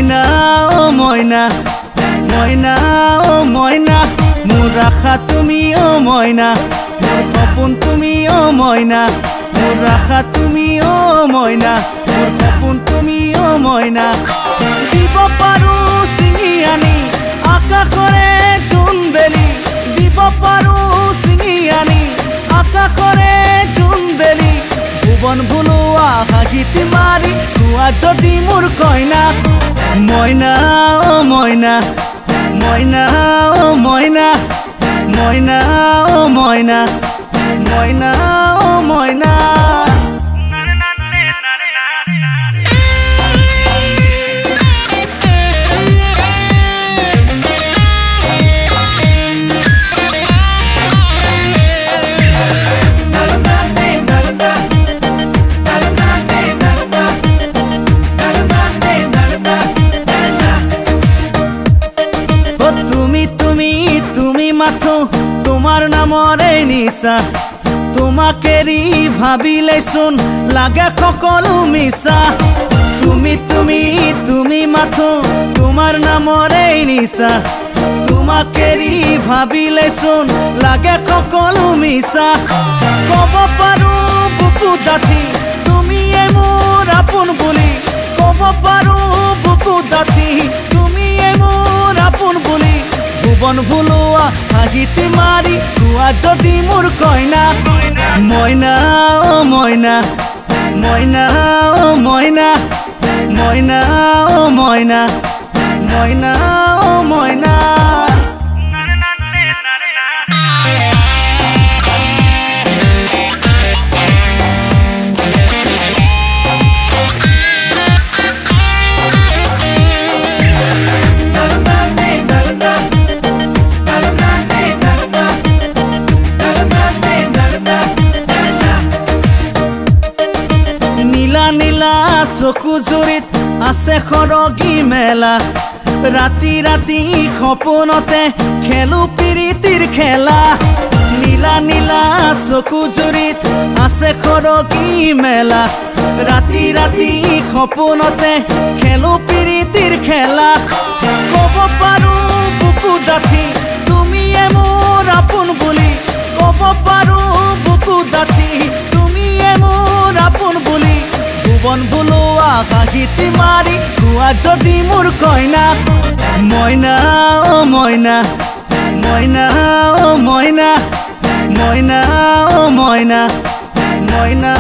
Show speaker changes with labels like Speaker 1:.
Speaker 1: মইনা ও মইনা মইনা ও মইনা মোর আশা তুমি ও মইনা মোর সপোন তুমি ও মইনা মোর আশা তুমি ও মইনা মোর সপোন তুমি ও মইনা দিব পাৰো চিঙি আনি আকাশৰে জোনবেলি দিব পাৰো চিঙি আনি আকাশৰে জোনবেলি ভুৱন ভুলোৱা হাঁহিতি মাৰি কোৱা যদি মোৰ কইনা মইনা ও মইনা মইনা ও মইনা মইনা ও মইনা মইনা ও মইনা মাথো তোমার নামরে নিশা তোমাকেরি ভাবিলে শুন লাগে সকলো মিছা তুমি তুমি তুমি মাথো তোমার নামরে নিশা তোমাকেরি ভাবিলে শুন লাগে সকলো মিছা কব পাৰো বুকু দাঠি তুমি মোৰ আপোন বুলি কব পাৰো বুকু দাঠি তুমি মোৰ আপোন বুলি ভুৱন ভুলোৱা হাঁহিতি মাৰি কোৱা যদি মোৰ কইনা মইনা ও মইনা মইনা ও মইনা মইনা ও মইনা মইনা ও মইনা নীলা চকু জুৰিত আছে সৰগী মেলা ৰাতি ৰাতি সপোনতে খেলো প্ৰীতিৰ খেলা নীলা নীলা চকু জুৰিত আছে সৰগী মেলা ৰাতি ৰাতি সপোনতে খেলো প্ৰীতিৰ খেলা কব পাৰো বুকু দাঠি তুমি মোৰ আপোন বুলি কব পাৰো বুকু দাঠি তুমি মোৰ আপোন বুলি ভুৱন ভুলোৱা হাঁহিতি মাৰি কোৱা যদি মোৰ কইনা মইনা ও মইনা মইনা ও মইনা মইনা ও মইনা মইনা